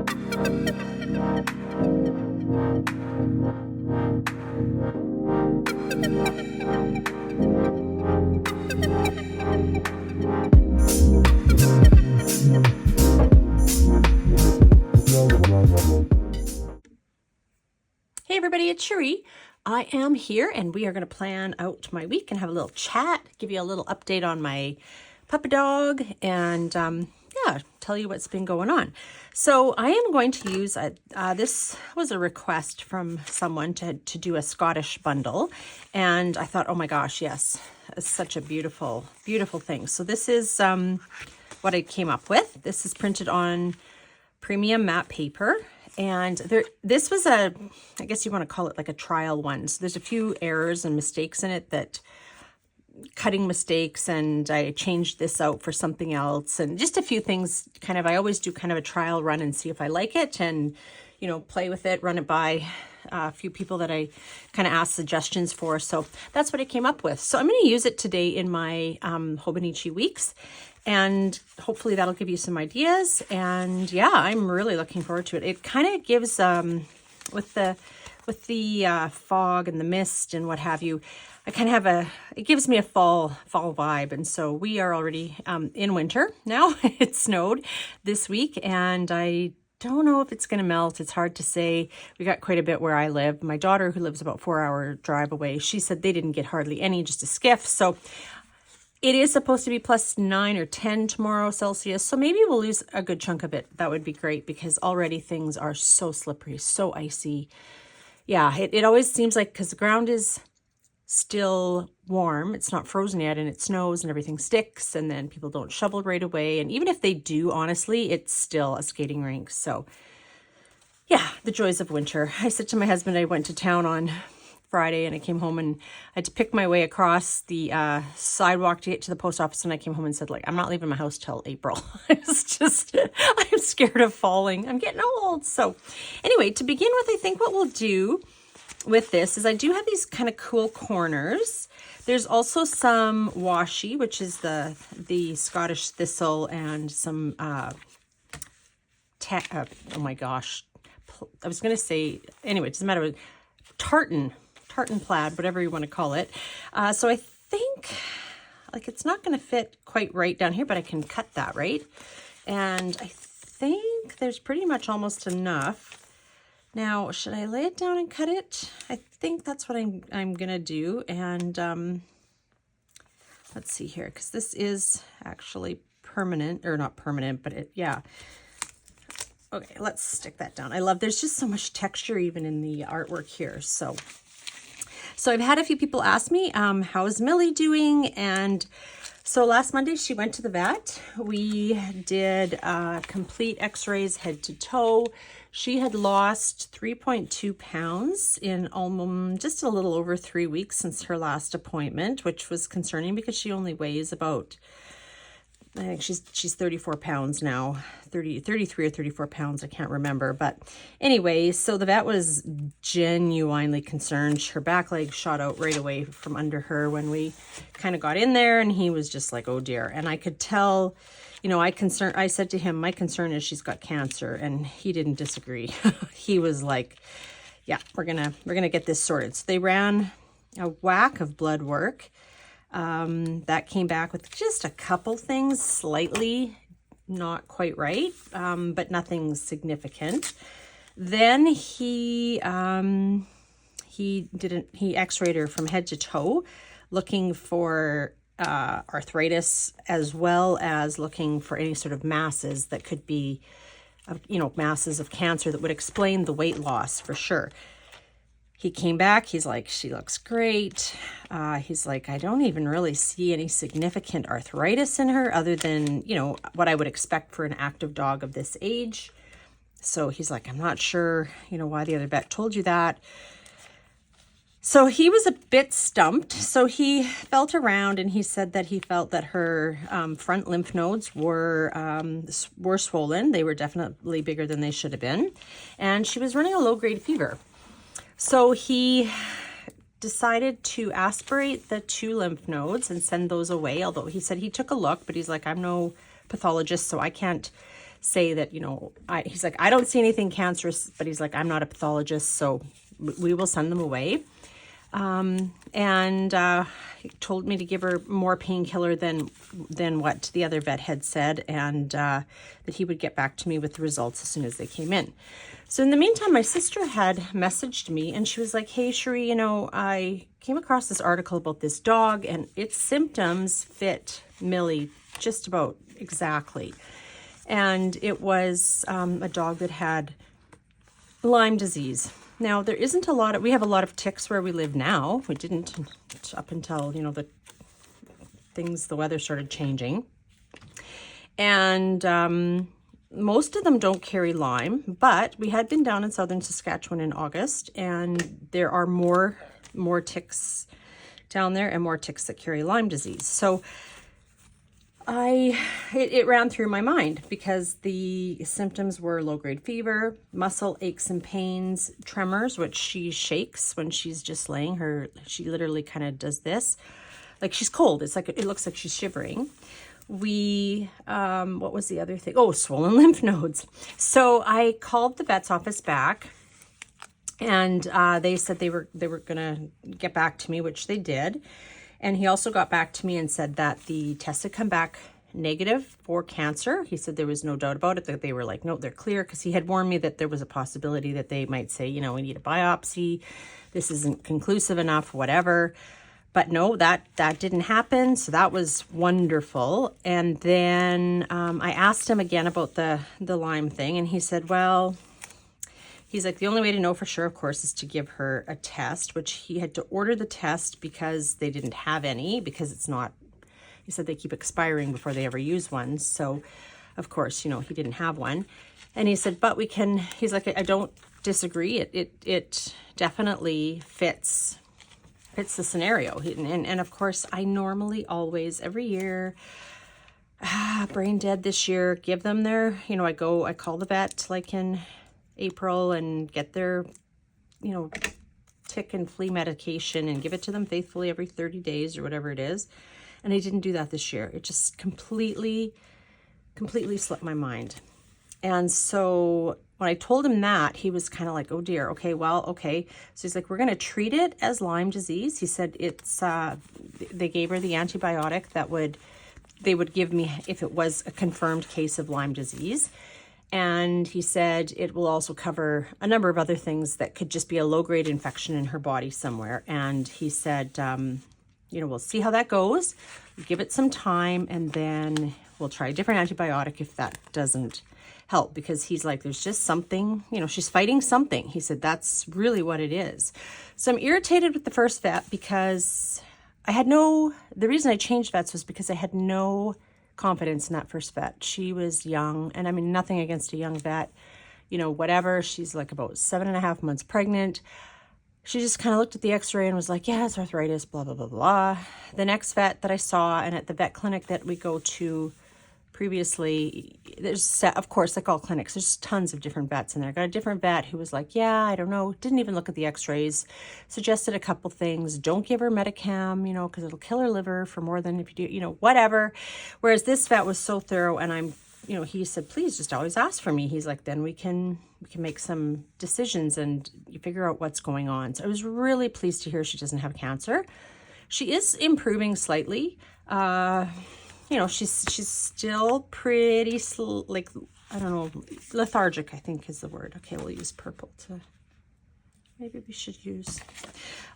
Hey everybody, it's Cherie. I am here and we are going to plan out my week and have a little chat, give you a little update on my puppy dog, and yeah, tell you what's been going on. So I am going to use, this was a request from someone to do a Scottish bundle, and I thought, oh my gosh, yes, it's such a beautiful, beautiful thing. So this is what I came up with. This is printed on premium matte paper. And this was I guess you want to call it like a trial one. So there's a few errors and mistakes in it, cutting mistakes, and I changed this out for something else, and just a few things kind of, I always do kind of a trial run and see if I like it, and, you know, play with it, run it by a few people that I kind of asked suggestions for. So that's what I came up with. So I'm going to use it today in my Hobonichi Weeks, and hopefully that'll give you some ideas. And yeah, I'm really looking forward to it. It kind of gives, with the fog and the mist and what have you, I kind of have it gives me a fall vibe. And so we are already in winter now. It snowed this week, and I don't know if it's going to melt. It's hard to say. We got quite a bit where I live. My daughter, who lives about 4-hour drive away, she said they didn't get hardly any, just a skiff. So it is supposed to be plus 9 or 10 tomorrow Celsius. So maybe we'll lose a good chunk of it. That would be great, because already things are so slippery, so icy. Yeah, it always seems like, because the ground is still warm, it's not frozen yet, and it snows and everything sticks, and then people don't shovel right away. And even if they do, honestly, it's still a skating rink. So yeah, the joys of winter. I said to my husband, I went to town on Friday and I came home and I had to pick my way across the sidewalk to get to the post office, and I came home and said, like, I'm not leaving my house till April. It's just, I'm scared of falling. I'm getting old. So anyway, to begin with, I think what we'll do with this is I do have these kind of cool corners. There's also some washi, which is the Scottish thistle, and some oh my gosh, I was gonna say, anyway, it doesn't matter, tartan plaid, whatever you want to call it. So I think, like, it's not going to fit quite right down here, but I can cut that, right? And I think there's pretty much almost enough. Now, should I lay it down and cut it? I think that's what I'm going to do. And let's see here, because this is actually permanent, or not permanent, but yeah. Okay, let's stick that down. There's just so much texture even in the artwork here. So I've had a few people ask me, how is Millie doing? And so last Monday she went to the vet. We did complete x-rays head to toe. She had lost 3.2 pounds in almost just a little over 3 weeks since her last appointment, which was concerning because she only weighs about, I think she's 34 pounds now, 33 or 34 pounds. I can't remember. But anyway, so the vet was genuinely concerned. Her back leg shot out right away from under her when we kind of got in there, and he was just like, oh dear. And I could tell, you know, I said to him, my concern is she's got cancer, and he didn't disagree. He was like, yeah, we're gonna get this sorted. So they ran a whack of blood work. That came back with just a couple things slightly not quite right, but nothing significant. Then he x-rayed her from head to toe, looking for arthritis, as well as looking for any sort of masses that could be, you know, masses of cancer that would explain the weight loss for sure. He came back, he's like, she looks great. He's like, I don't even really see any significant arthritis in her other than, you know, what I would expect for an active dog of this age. So he's like, I'm not sure, you know, why the other vet told you that. So he was a bit stumped. So he felt around and he said that he felt that her front lymph nodes were swollen. They were definitely bigger than they should have been. And she was running a low-grade fever. So he decided to aspirate the 2 lymph nodes and send those away, although he said he took a look, but he's like, I'm no pathologist, so I can't say that, he's like, I don't see anything cancerous, but he's like, I'm not a pathologist, so we will send them away. He told me to give her more painkiller than what the other vet had said, and that he would get back to me with the results as soon as they came in. So in the meantime, my sister had messaged me, and she was like, hey, Cherie, I came across this article about this dog, and its symptoms fit Millie just about exactly. And it was a dog that had Lyme disease. Now, there isn't a lot of, we have a lot of ticks where we live now. We didn't up until, the weather started changing. And most of them don't carry Lyme, but we had been down in southern Saskatchewan in August, and there are more ticks down there and more ticks that carry Lyme disease. So it ran through my mind because the symptoms were low-grade fever, muscle aches and pains, tremors, which she shakes when she's just laying her. She literally kind of does this, like she's cold. It's like, it looks like she's shivering. What was the other thing? Oh, swollen lymph nodes. So I called the vet's office back, and they said they were gonna get back to me, which they did. And he also got back to me and said that the test had come back negative for cancer. He said there was no doubt about it, that they were like, no, they're clear, because he had warned me that there was a possibility that they might say, we need a biopsy. This isn't conclusive enough, whatever. But no, that didn't happen. So that was wonderful. And then I asked him again about the Lyme thing, and he said, well, he's like, the only way to know for sure, of course, is to give her a test, which he had to order the test because they didn't have any, because it's not, he said they keep expiring before they ever use one. So, of course, he didn't have one. And he said, but he's like, I don't disagree. It definitely fits the scenario. And of course, I normally always, every year, brain dead this year, give them their, I call the vet like in April and get their, tick and flea medication and give it to them faithfully every 30 days or whatever it is. And I didn't do that this year. It just completely slipped my mind. And so when I told him that, he was kind of like, oh dear, okay. So he's like, we're going to treat it as Lyme disease. He said they gave her the antibiotic they would give me if it was a confirmed case of Lyme disease. And he said it will also cover a number of other things that could just be a low-grade infection in her body somewhere. And he said, we'll see how that goes. We'll give it some time, and then we'll try a different antibiotic if that doesn't help. Because he's like, there's just something, she's fighting something. He said, that's really what it is. So I'm irritated with the first vet because the reason I changed vets was because I had no confidence in that first vet. She was young, and I mean, nothing against a young vet, whatever. She's like about 7.5 months pregnant. She just kind of looked at the x-ray and was like, yeah, it's arthritis, blah, blah, blah, blah. The next vet that I saw, and at the vet clinic that we go to previously, of course, like all clinics, there's tons of different vets in there. Got a different vet who was like, yeah, I don't know, didn't even look at the x-rays, suggested a couple things. Don't give her Medicam, because it'll kill her liver for more than if you do, whatever. Whereas this vet was so thorough, and he said, please just always ask for me. He's like, then we can make some decisions and you figure out what's going on. So I was really pleased to hear she doesn't have cancer. She is improving slightly. She's still pretty, lethargic, I think is the word. Okay, we'll use purple maybe we should use.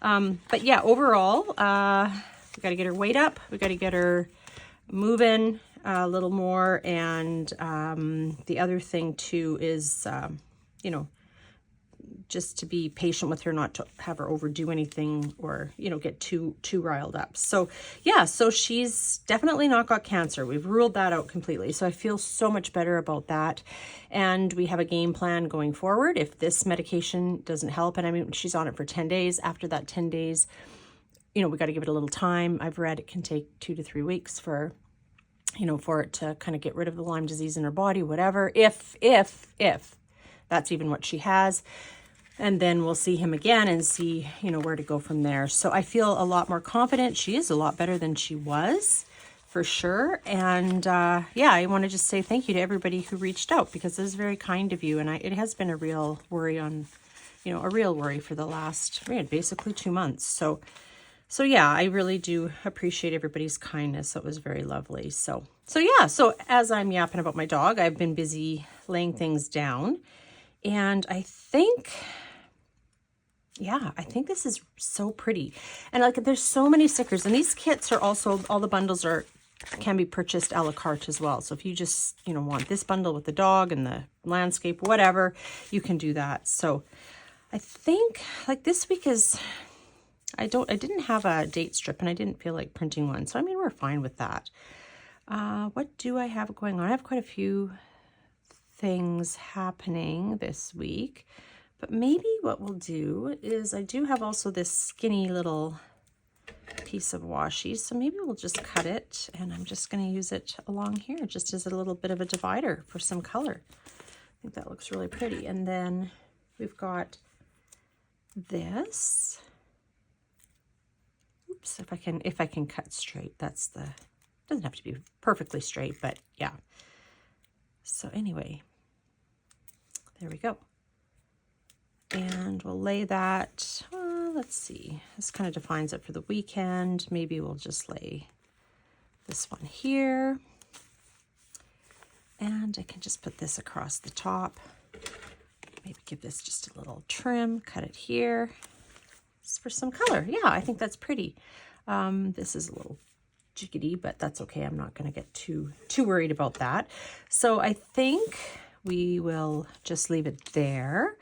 But yeah, overall, we got to get her weight up. We got to get her moving a little more. And the other thing too is, just to be patient with her, not to have her overdo anything or, get too riled up. So yeah, so she's definitely not got cancer. We've ruled that out completely. So I feel so much better about that. And we have a game plan going forward. If this medication doesn't help, and I mean, she's on it for 10 days. After that 10 days, we got to give it a little time. I've read it can take 2 to 3 weeks for it to kind of get rid of the Lyme disease in her body, whatever, if that's even what she has. And then we'll see him again and see, where to go from there. So I feel a lot more confident. She is a lot better than she was. for sure. And yeah, I want to just say thank you to everybody who reached out, because this is very kind of you. And it has been a real worry on, a real worry for the last, basically 2 months. So yeah, I really do appreciate everybody's kindness. It was very lovely. So yeah, so as I'm yapping about my dog, I've been busy laying things down. And I think this is so pretty. And like, there's so many stickers, and these kits are also, all the bundles can be purchased a la carte as well. So if you just, want this bundle with the dog and the landscape, whatever, you can do that. So I think like this week is, I didn't have a date strip, and I didn't feel like printing one. So, we're fine with that. What do I have going on? I have quite a few things happening this week. But maybe what we'll do is, I do have also this skinny little piece of washi. So maybe we'll just cut it, and I'm just going to use it along here just as a little bit of a divider for some color. I think that looks really pretty. And then we've got this. Oops, if I can cut straight, doesn't have to be perfectly straight, but yeah. So anyway, there we go. And we'll lay that, let's see, this kind of defines it for the weekend. Maybe we'll just lay this one here. And I can just put this across the top. Maybe give this just a little trim, cut it here. Just for some color. Yeah, I think that's pretty. This is a little jiggity, but that's okay. I'm not going to get too worried about that. So I think we will just leave it there.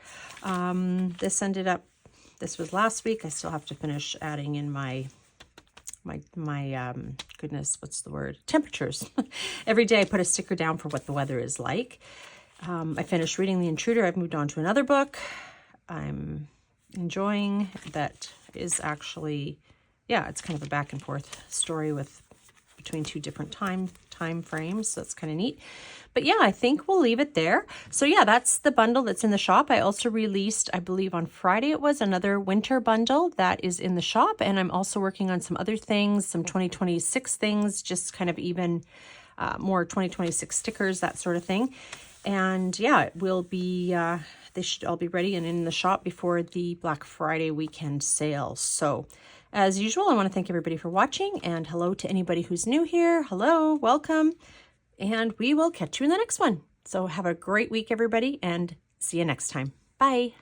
This was last week. I still have to finish adding in my goodness, what's the word? Temperatures. Every day I put a sticker down for what the weather is like. I finished reading The Intruder. I've moved on to another book. I'm enjoying that. Is actually, yeah, it's kind of a back and forth story between two different time frames. So that's kind of neat. But yeah, I think we'll leave it there. So yeah, that's the bundle that's in the shop. I also released, I believe on Friday it was, another winter bundle that is in the shop. And I'm also working on some other things, some 2026 things, just kind of even more 2026 stickers, that sort of thing. And yeah, it will be, they should all be ready and in the shop before the Black Friday weekend sale. So as usual, I want to thank everybody for watching, and hello to anybody who's new here. Hello, welcome. And we will catch you in the next one. So have a great week, everybody, and see you next time. Bye.